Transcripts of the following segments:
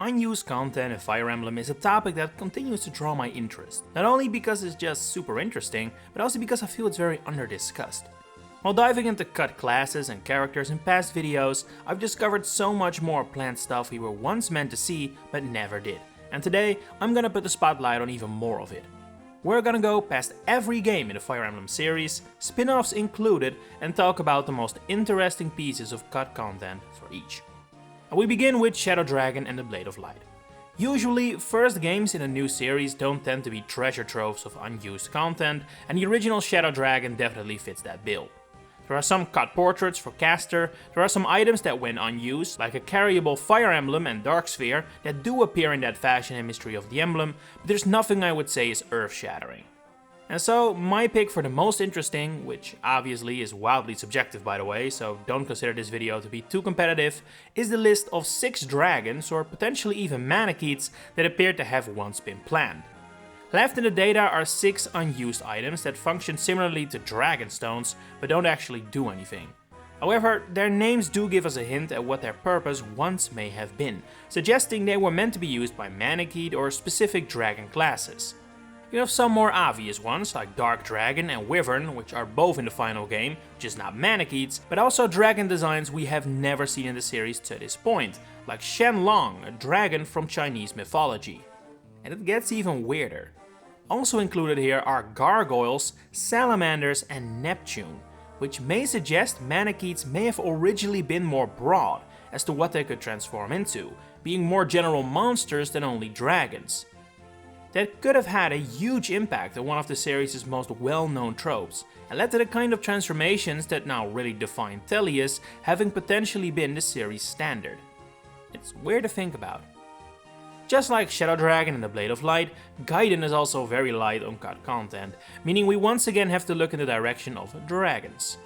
Unused content in Fire Emblem is a topic that continues to draw my interest, not only because it's just super interesting, but also because I feel it's very under-discussed. While diving into cut classes and characters in past videos, I've discovered so much more planned stuff we were once meant to see, but never did. And today, I'm gonna put the spotlight on even more of it. We're gonna go past every game in the Fire Emblem series, spin-offs included, and talk about the most interesting pieces of cut content for each. And we begin with Shadow Dragon and the Blade of Light. Usually, first games in a new series don't tend to be treasure troves of unused content, and the original Shadow Dragon definitely fits that bill. There are some cut portraits for Caster, there are some items that went unused, like a carryable Fire Emblem and Dark Sphere, that do appear in that fashion in Mystery of the Emblem, but there's nothing I would say is earth-shattering. And so, my pick for the most interesting, which obviously is wildly subjective by the way, so don't consider this video to be too competitive, is the list of 6 dragons, or potentially even Manakets, that appear to have once been planned. Left in the data are 6 unused items that function similarly to Dragon Stones, but don't actually do anything. However, their names do give us a hint at what their purpose once may have been, suggesting they were meant to be used by Manaket or specific dragon classes. You have some more obvious ones, like Dark Dragon and Wyvern, which are both in the final game, which is not Manakets, but also dragon designs we have never seen in the series to this point, like Shenlong, a dragon from Chinese mythology. And it gets even weirder. Also included here are gargoyles, salamanders and Neptune, which may suggest Manakets may have originally been more broad as to what they could transform into, being more general monsters than only dragons. That could have had a huge impact on one of the series' most well-known tropes, and led to the kind of transformations that now really define Tellius having potentially been the series' standard. It's weird to think about. Just like Shadow Dragon and the Blade of Light, Gaiden is also very light on cut content, meaning we once again have to look in the direction of dragons.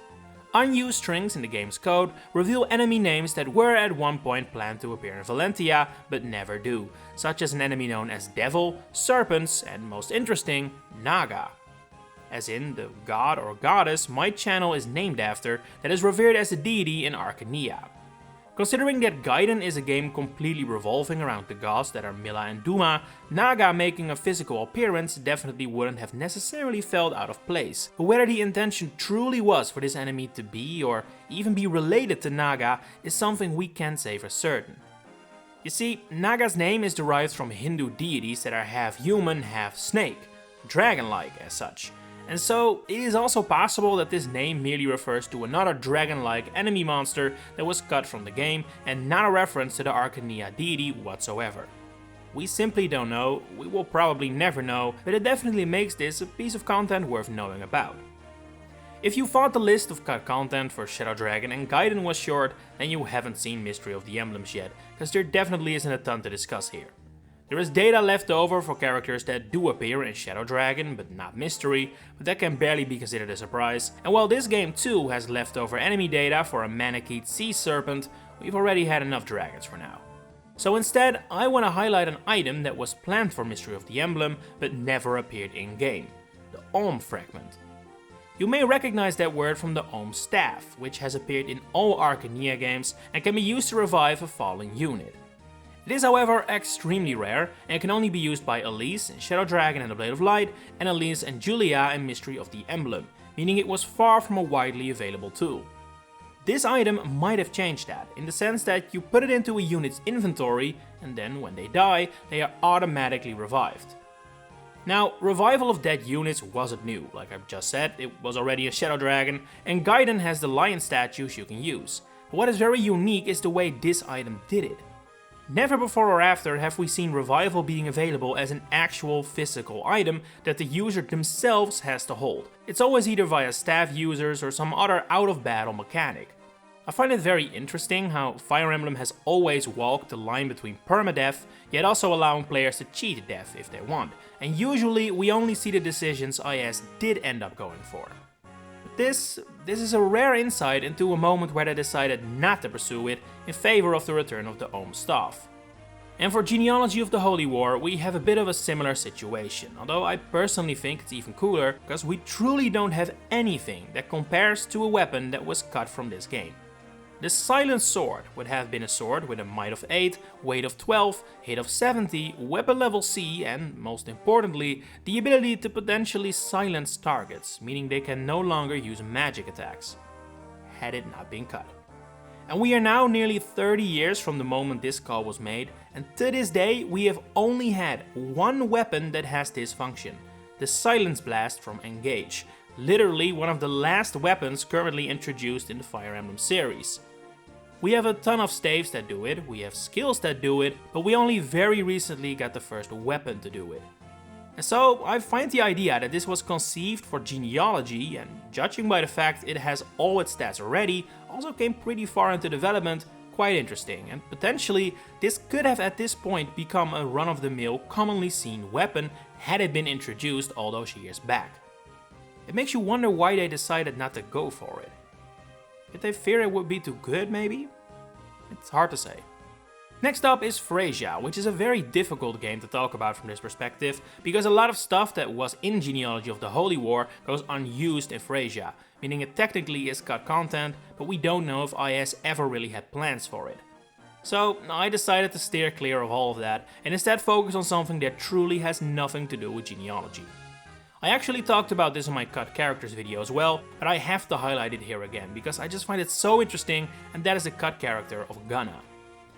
Unused strings in the game's code reveal enemy names that were at one point planned to appear in Valentia, but never do, such as an enemy known as Devil, Serpents, and most interesting, Naga. As in, the god or goddess my channel is named after that is revered as a deity in Arcania. Considering that Gaiden is a game completely revolving around the gods that are Mila and Duma, Naga making a physical appearance definitely wouldn't have necessarily felt out of place. But whether the intention truly was for this enemy to be or even be related to Naga is something we can't say for certain. You see, Naga's name is derived from Hindu deities that are half human, half snake, dragon-like as such. And so, it is also possible that this name merely refers to another dragon-like enemy monster that was cut from the game and not a reference to the Arcania deity whatsoever. We simply don't know, we will probably never know, but it definitely makes this a piece of content worth knowing about. If you thought the list of cut content for Shadow Dragon and Gaiden was short, then you haven't seen Mystery of the Emblems yet, because there definitely isn't a ton to discuss here. There is data left over for characters that do appear in Shadow Dragon, but not Mystery, but that can barely be considered a surprise. And while this game too has leftover enemy data for a Manakete Sea Serpent, we've already had enough dragons for now. So instead, I want to highlight an item that was planned for Mystery of the Emblem, but never appeared in-game: the Om Fragment. You may recognize that word from the Om Staff, which has appeared in all Arcania games and can be used to revive a fallen unit. It is however extremely rare and can only be used by Elise in Shadow Dragon and the Blade of Light and Elise and Julia in Mystery of the Emblem, meaning it was far from a widely available tool. This item might have changed that, in the sense that you put it into a unit's inventory and then when they die, they are automatically revived. Now, revival of dead units wasn't new, like I've just said, it was already a Shadow Dragon, and Gaiden has the lion statues you can use. But what is very unique is the way this item did it. Never before or after have we seen revival being available as an actual physical item that the user themselves has to hold. It's always either via staff users or some other out-of-battle mechanic. I find it very interesting how Fire Emblem has always walked the line between permadeath, yet also allowing players to cheat death if they want, and usually we only see the decisions IS did end up going for. But this is a rare insight into a moment where they decided not to pursue it in favor of the return of the Om Staff. And for Genealogy of the Holy War, we have a bit of a similar situation, although I personally think it's even cooler because we truly don't have anything that compares to a weapon that was cut from this game. The Silent Sword would have been a sword with a might of 8, weight of 12, hit of 70, weapon level C, and most importantly, the ability to potentially silence targets, meaning they can no longer use magic attacks, had it not been cut. And we are now nearly 30 years from the moment this call was made, and to this day we have only had one weapon that has this function, the Silence Blast from Engage, literally one of the last weapons currently introduced in the Fire Emblem series. We have a ton of staves that do it, we have skills that do it, but we only very recently got the first weapon to do it. And so I find the idea that this was conceived for Genealogy, and judging by the fact it has all its stats already, also came pretty far into development, quite interesting, and potentially this could have at this point become a run-of-the-mill commonly seen weapon had it been introduced all those years back. It makes you wonder why they decided not to go for it. Did they fear it would be too good, maybe? It's hard to say. Next up is Thracia, which is a very difficult game to talk about from this perspective, because a lot of stuff that was in Genealogy of the Holy War goes unused in Thracia, meaning it technically is cut content, but we don't know if IS ever really had plans for it. So I decided to steer clear of all of that, and instead focus on something that truly has nothing to do with Genealogy. I actually talked about this in my Cut Characters video as well, but I have to highlight it here again, because I just find it so interesting, and that is the cut character of Gunna.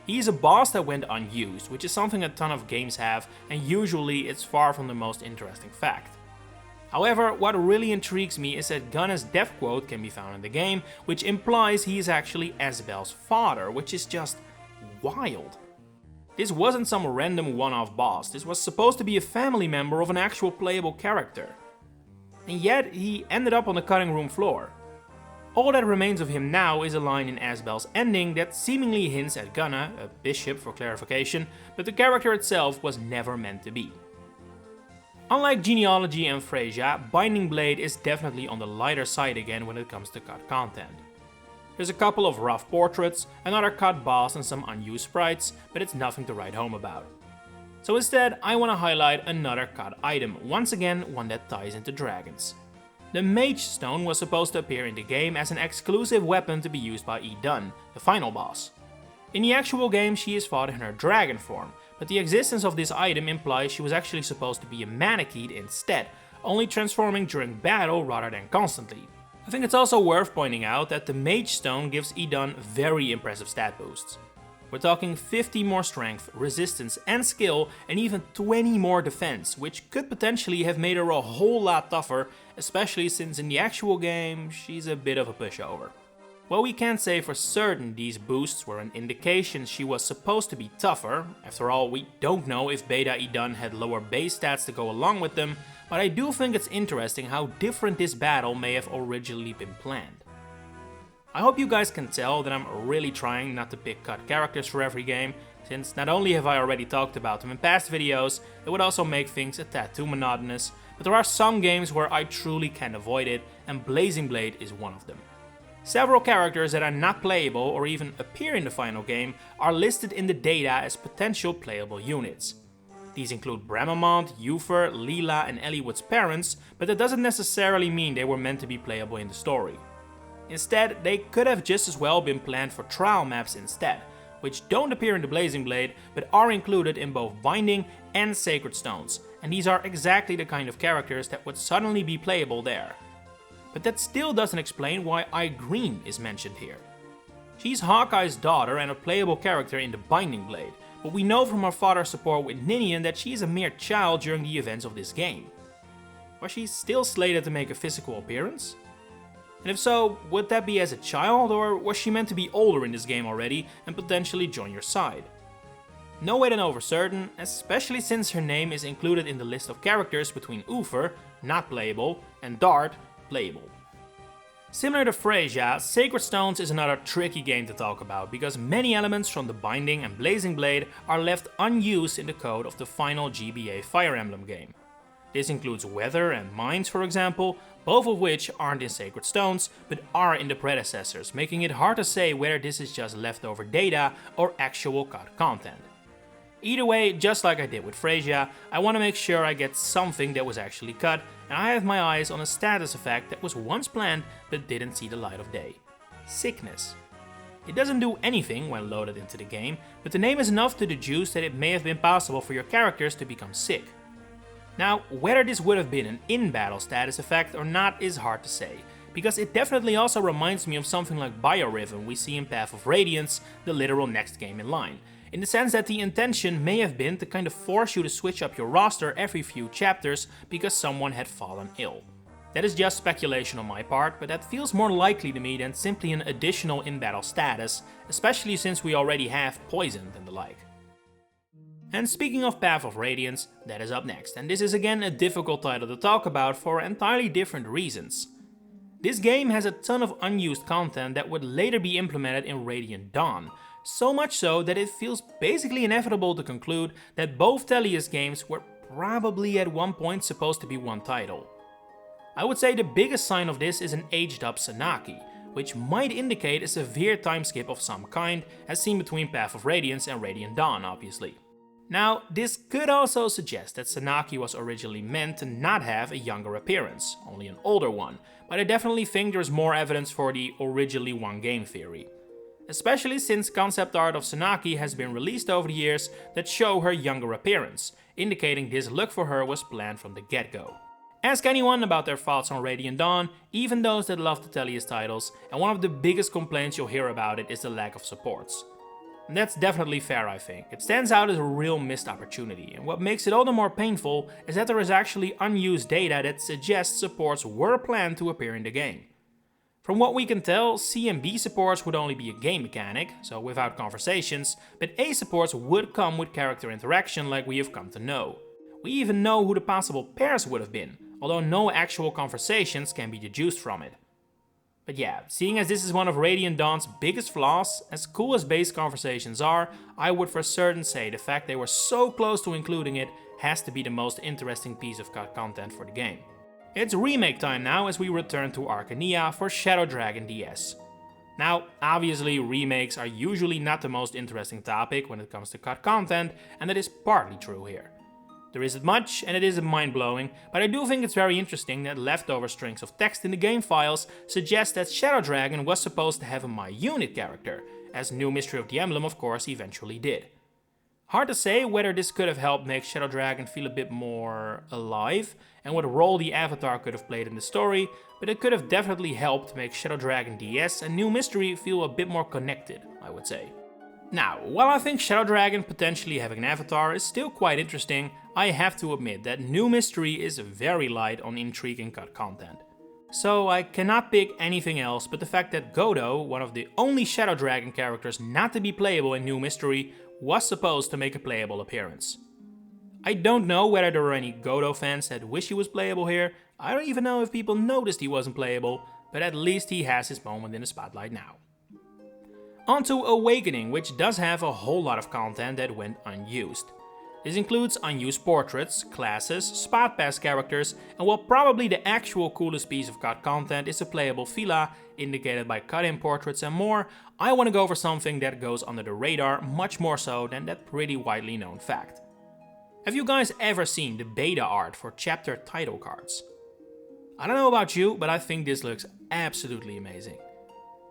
He is a boss that went unused, which is something a ton of games have, and usually it's far from the most interesting fact. However, what really intrigues me is that Gunna's death quote can be found in the game, which implies he is actually Asbel's father, which is just wild. This wasn't some random one-off boss, this was supposed to be a family member of an actual playable character. And yet, he ended up on the cutting room floor. All that remains of him now is a line in Asbel's ending that seemingly hints at Gunna, a bishop for clarification, but the character itself was never meant to be. Unlike Genealogy and Thracia, Binding Blade is definitely on the lighter side again when it comes to cut content. There's a couple of rough portraits, another cut boss and some unused sprites, but it's nothing to write home about. So instead, I want to highlight another cut item, once again one that ties into dragons. The Mage Stone was supposed to appear in the game as an exclusive weapon to be used by Edun, the final boss. In the actual game she is fought in her dragon form, but the existence of this item implies she was actually supposed to be a Manakete instead, only transforming during battle rather than constantly. I think it's also worth pointing out that the Mage Stone gives Edun very impressive stat boosts. We're talking 50 more strength, resistance and skill, and even 20 more defense, which could potentially have made her a whole lot tougher, especially since in the actual game she's a bit of a pushover. While we can't say for certain these boosts were an indication she was supposed to be tougher, after all we don't know if Beta Edun had lower base stats to go along with them, but I do think it's interesting how different this battle may have originally been planned. I hope you guys can tell that I'm really trying not to pick cut characters for every game, since not only have I already talked about them in past videos, it would also make things a tad too monotonous, but there are some games where I truly can avoid it, and Blazing Blade is one of them. Several characters that are not playable or even appear in the final game are listed in the data as potential playable units. These include Bramamont, Yufer, Leela and Eliwood's parents, but that doesn't necessarily mean they were meant to be playable in the story. Instead, they could have just as well been planned for trial maps instead, which don't appear in the Blazing Blade, but are included in both Binding and Sacred Stones, and these are exactly the kind of characters that would suddenly be playable there. But that still doesn't explain why Green is mentioned here. She's Hawkeye's daughter and a playable character in the Binding Blade, but we know from her father's support with Ninian that she is a mere child during the events of this game. Was she still slated to make a physical appearance? And if so, would that be as a child, or was she meant to be older in this game already and potentially join your side? No way to know for certain, especially since her name is included in the list of characters between Uther, not playable, and Dart, playable. Similar to Thracia, Sacred Stones is another tricky game to talk about because many elements from the Binding and Blazing Blade are left unused in the code of the final GBA Fire Emblem game. This includes weather and mines, for example, both of which aren't in Sacred Stones but are in the predecessors, making it hard to say whether this is just leftover data or actual cut content. Either way, just like I did with Thracia, I want to make sure I get something that was actually cut, and I have my eyes on a status effect that was once planned but didn't see the light of day. Sickness. It doesn't do anything when loaded into the game, but the name is enough to deduce that it may have been possible for your characters to become sick. Now, whether this would have been an in-battle status effect or not is hard to say, because it definitely also reminds me of something like Biorhythm we see in Path of Radiance, the literal next game in line, in the sense that the intention may have been to kind of force you to switch up your roster every few chapters because someone had fallen ill. That is just speculation on my part, but that feels more likely to me than simply an additional in-battle status, especially since we already have Poisoned and the like. And speaking of Path of Radiance, that is up next, and this is again a difficult title to talk about for entirely different reasons. This game has a ton of unused content that would later be implemented in Radiant Dawn, so much so that it feels basically inevitable to conclude that both Thalia's games were probably at one point supposed to be one title. I would say the biggest sign of this is an aged up Sanaki, which might indicate a severe time skip of some kind, as seen between Path of Radiance and Radiant Dawn obviously. Now, this could also suggest that Sanaki was originally meant to not have a younger appearance, only an older one, but I definitely think there's more evidence for the originally one game theory. Especially since concept art of Sanaki has been released over the years that show her younger appearance, indicating this look for her was planned from the get-go. Ask anyone about their thoughts on Radiant Dawn, even those that love the Thalia's titles, and one of the biggest complaints you'll hear about it is the lack of supports. And that's definitely fair, I think. It stands out as a real missed opportunity, and what makes it all the more painful is that there is actually unused data that suggests supports were planned to appear in the game. From what we can tell, C and B supports would only be a game mechanic, so without conversations, but A supports would come with character interaction like we have come to know. We even know who the possible pairs would have been, although no actual conversations can be deduced from it. But yeah, seeing as this is one of Radiant Dawn's biggest flaws, as cool as base conversations are, I would for certain say the fact they were so close to including it has to be the most interesting piece of cut content for the game. It's remake time now as we return to Arcania for Shadow Dragon DS. Now, obviously remakes are usually not the most interesting topic when it comes to cut content, and that is partly true here. There isn't much, and it isn't mind-blowing, but I do think it's very interesting that leftover strings of text in the game files suggest that Shadow Dragon was supposed to have a My Unit character, as New Mystery of the Emblem of course eventually did. Hard to say whether this could have helped make Shadow Dragon feel a bit more alive, and what role the avatar could have played in the story, but it could have definitely helped make Shadow Dragon DS and New Mystery feel a bit more connected, I would say. Now, while I think Shadow Dragon potentially having an avatar is still quite interesting, I have to admit that New Mystery is very light on intriguing cut content. So I cannot pick anything else but the fact that Godo, one of the only Shadow Dragon characters not to be playable in New Mystery, was supposed to make a playable appearance. I don't know whether there were any Godo fans that wish he was playable here, I don't even know if people noticed he wasn't playable, but at least he has his moment in the spotlight now. On to Awakening, which does have a whole lot of content that went unused. This includes unused portraits, classes, spot pass characters, and while probably the actual coolest piece of cut content is a playable Fila, indicated by cut-in portraits and more, I want to go over something that goes under the radar much more so than that pretty widely known fact. Have you guys ever seen the beta art for chapter title cards? I don't know about you, but I think this looks absolutely amazing.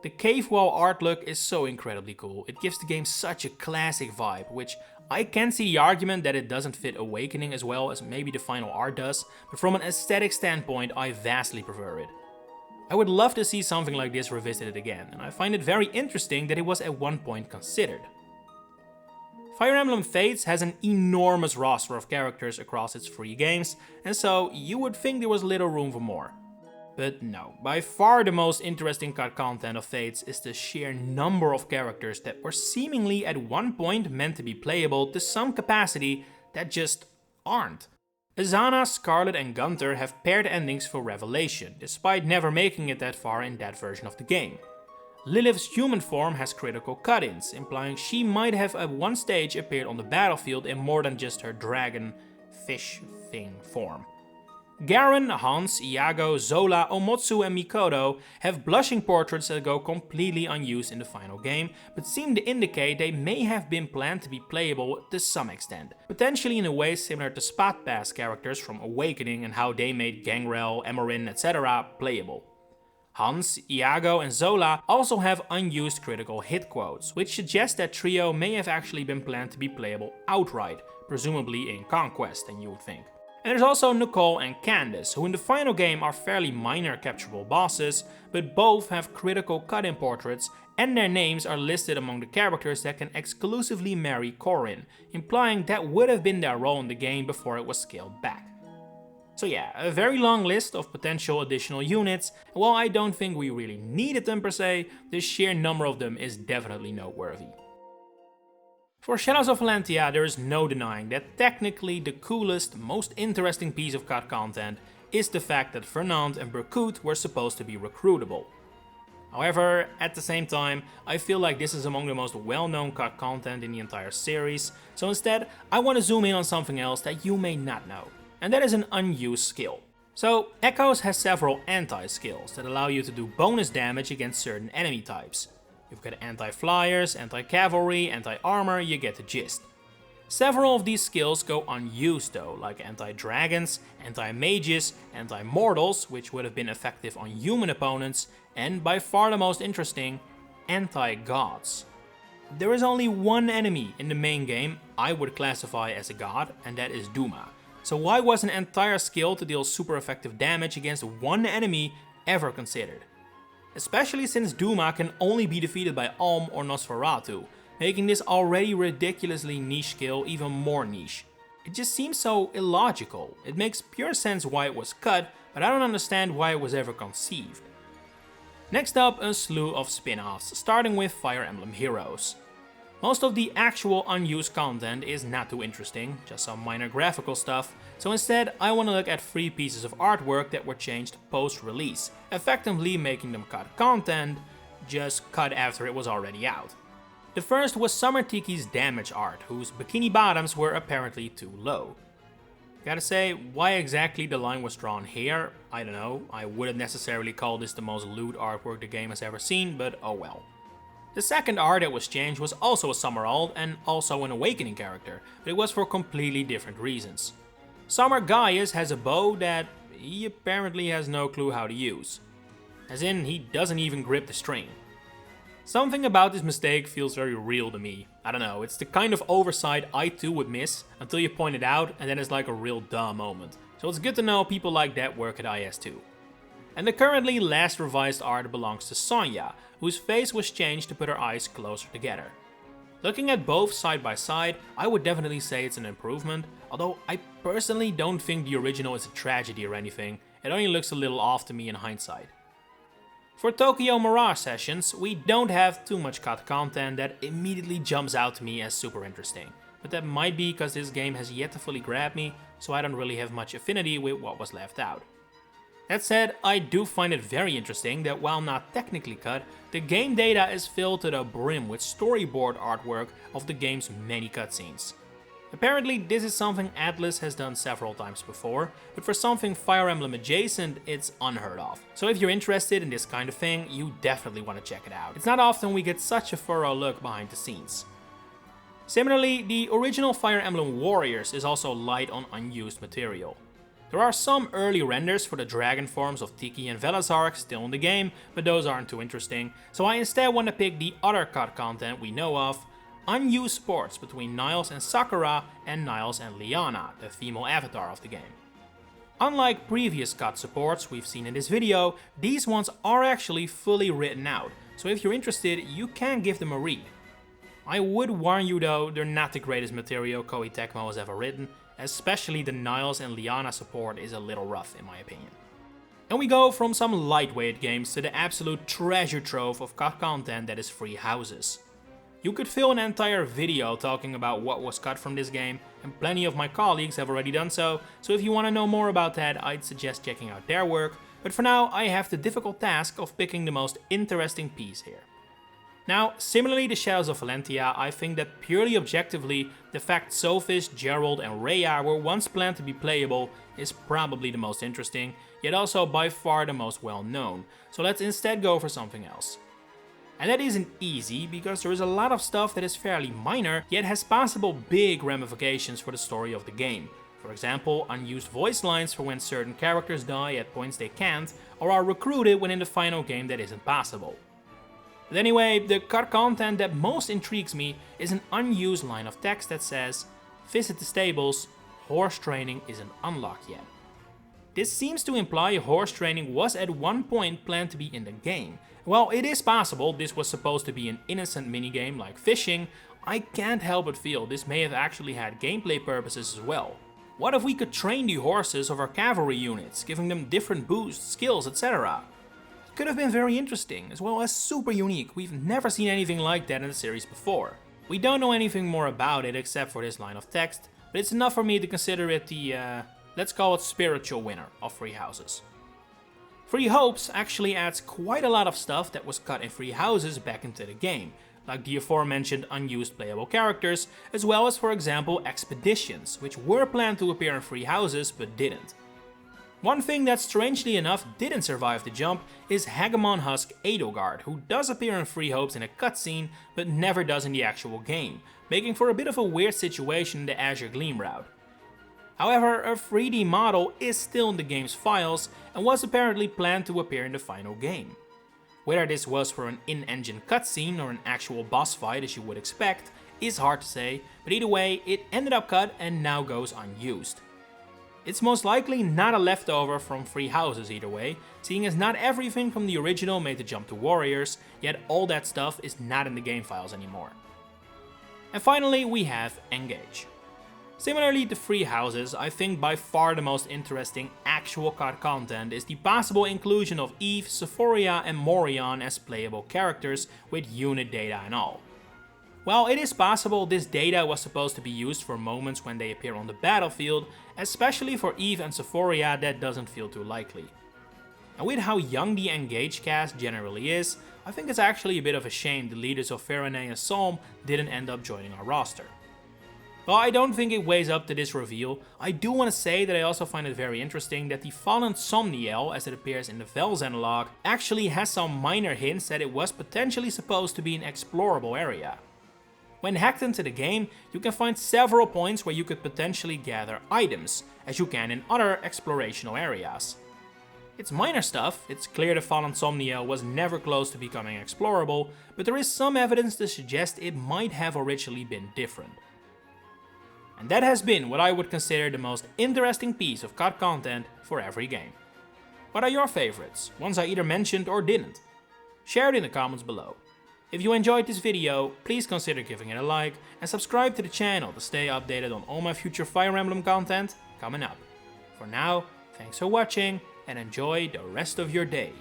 The cave wall art look is so incredibly cool, it gives the game such a classic vibe, which I can see the argument that it doesn't fit Awakening as well as maybe the final art does, but from an aesthetic standpoint I vastly prefer it. I would love to see something like this revisited again, and I find it very interesting that it was at one point considered. Fire Emblem Fates has an enormous roster of characters across its 3 games, and so you would think there was little room for more. But no, by far the most interesting cut content of Fates is the sheer number of characters that were seemingly at one point meant to be playable to some capacity that just aren't. Azana, Scarlet and Gunther have paired endings for Revelation, despite never making it that far in that version of the game. Lilith's human form has critical cut-ins, implying she might have at one stage appeared on the battlefield in more than just her dragon fish thing form. Garen, Hans, Iago, Zola, Omotsu and Mikoto have blushing portraits that go completely unused in the final game, but seem to indicate they may have been planned to be playable to some extent, potentially in a way similar to Spot Pass characters from Awakening and how they made Gangrel, Emerin, etc. playable. Hans, Iago and Zola also have unused critical hit quotes, which suggests that trio may have actually been planned to be playable outright, presumably in Conquest, and you would think. And there's also Nicole and Candace, who in the final game are fairly minor capturable bosses, but both have critical cut-in portraits, and their names are listed among the characters that can exclusively marry Corin, implying that would have been their role in the game before it was scaled back. So yeah, a very long list of potential additional units, and while I don't think we really needed them per se, the sheer number of them is definitely noteworthy. For Shadows of Valentia, there is no denying that technically the coolest, most interesting piece of cut content is the fact that Fernand and Berkut were supposed to be recruitable. However, at the same time, I feel like this is among the most well-known cut content in the entire series, so instead I want to zoom in on something else that you may not know, and that is an unused skill. So, Echoes has several anti-skills that allow you to do bonus damage against certain enemy types. You've got anti-flyers, anti-cavalry, anti-armor, you get the gist. Several of these skills go unused though, like anti-dragons, anti-mages, anti-mortals, which would have been effective on human opponents, and by far the most interesting, anti-gods. There is only one enemy in the main game I would classify as a god, and that is Duma. So why was an entire skill to deal super effective damage against one enemy ever considered? Especially since Duma can only be defeated by Alm or Nosferatu, making this already ridiculously niche skill even more niche. It just seems so illogical. It makes pure sense why it was cut, but I don't understand why it was ever conceived. Next up, a slew of spin-offs, starting with Fire Emblem Heroes. Most of the actual unused content is not too interesting, just some minor graphical stuff, so instead I want to look at 3 pieces of artwork that were changed post-release, effectively making them cut content, just cut after it was already out. The first was Summer Tiki's damage art, whose bikini bottoms were apparently too low. Gotta say, why exactly the line was drawn here, I don't know. I wouldn't necessarily call this the most lewd artwork the game has ever seen, but oh well. The second art that was changed was also a Summer alt and also an Awakening character, but it was for completely different reasons. Summer Gaius has a bow that he apparently has no clue how to use. As in, he doesn't even grip the string. Something about this mistake feels very real to me. I don't know, it's the kind of oversight I too would miss until you point it out and then it's like a real duh moment. So it's good to know people like that work at IS too. And the currently last revised art belongs to Sonya, whose face was changed to put her eyes closer together. Looking at both side by side, I would definitely say it's an improvement, although I personally don't think the original is a tragedy or anything, it only looks a little off to me in hindsight. For Tokyo Mirage Sessions, we don't have too much cut content that immediately jumps out to me as super interesting, but that might be because this game has yet to fully grab me, so I don't really have much affinity with what was left out. That said, I do find it very interesting that while not technically cut, the game data is filled to the brim with storyboard artwork of the game's many cutscenes. Apparently this is something Atlus has done several times before, but for something Fire Emblem adjacent, it's unheard of. So if you're interested in this kind of thing, you definitely want to check it out. It's not often we get such a thorough look behind the scenes. Similarly, the original Fire Emblem Warriors is also light on unused material. There are some early renders for the dragon forms of Tiki and Velazark still in the game, but those aren't too interesting, so I instead want to pick the other cut content we know of, unused sports between Niles and Sakura and Niles and Liana, the female avatar of the game. Unlike previous cut supports we've seen in this video, these ones are actually fully written out, so if you're interested, you can give them a read. I would warn you though, they're not the greatest material Koei Tecmo has ever written, especially the Niles and Liana support is a little rough in my opinion. And we go from some lightweight games to the absolute treasure trove of cut content that is Free Houses. You could fill an entire video talking about what was cut from this game, and plenty of my colleagues have already done so if you want to know more about that, I'd suggest checking out their work, but for now I have the difficult task of picking the most interesting piece here. Now, similarly to Shadows of Valentia, I think that purely objectively, the fact Sophis, Gerald and Rhea were once planned to be playable is probably the most interesting, yet also by far the most well known, so let's instead go for something else. And that isn't easy, because there is a lot of stuff that is fairly minor, yet has possible big ramifications for the story of the game. For example, unused voice lines for when certain characters die at points they can't, or are recruited when in the final game that isn't possible. But anyway, the cut content that most intrigues me is an unused line of text that says, "Visit the stables, horse training isn't unlocked yet." This seems to imply horse training was at one point planned to be in the game. While it is possible this was supposed to be an innocent minigame like fishing, I can't help but feel this may have actually had gameplay purposes as well. What if we could train the horses of our cavalry units, giving them different boosts, skills, etc.? It could have been very interesting, as well as super unique. We've never seen anything like that in the series before. We don't know anything more about it except for this line of text, but it's enough for me to consider it the, let's call it spiritual winner of Free Houses. Free Hopes actually adds quite a lot of stuff that was cut in Free Houses back into the game, like the aforementioned unused playable characters, as well as, for example, expeditions, which were planned to appear in Free Houses but didn't. One thing that strangely enough didn't survive the jump is Hagemon Husk Edelgard, who does appear in Free Hopes in a cutscene but never does in the actual game, making for a bit of a weird situation in the Azure Gleam route. However, a 3D model is still in the game's files and was apparently planned to appear in the final game. Whether this was for an in-engine cutscene or an actual boss fight as you would expect is hard to say, but either way it ended up cut and now goes unused. It's most likely not a leftover from Free Houses either way, seeing as not everything from the original made the jump to Warriors, yet all that stuff is not in the game files anymore. And finally we have Engage. Similarly to Free Houses, I think by far the most interesting actual cut content is the possible inclusion of Eve, Sephoria and Morion as playable characters with unit data and all. While it is possible this data was supposed to be used for moments when they appear on the battlefield, especially for Eve and Sephoria that doesn't feel too likely. And with how young the Engage cast generally is, I think it's actually a bit of a shame the leaders of Farinee and Psalm didn't end up joining our roster. While I don't think it weighs up to this reveal, I do want to say that I also find it very interesting that the fallen Somniel, as it appears in the Vels analog, actually has some minor hints that it was potentially supposed to be an explorable area. When hacked into the game, you can find several points where you could potentially gather items, as you can in other explorational areas. It's minor stuff, it's clear the fallen Somniel was never close to becoming explorable, but there is some evidence to suggest it might have originally been different. And that has been what I would consider the most interesting piece of cut content for every game. What are your favorites, ones I either mentioned or didn't? Share it in the comments below. If you enjoyed this video, please consider giving it a like and subscribe to the channel to stay updated on all my future Fire Emblem content coming up. For now, thanks for watching and enjoy the rest of your day.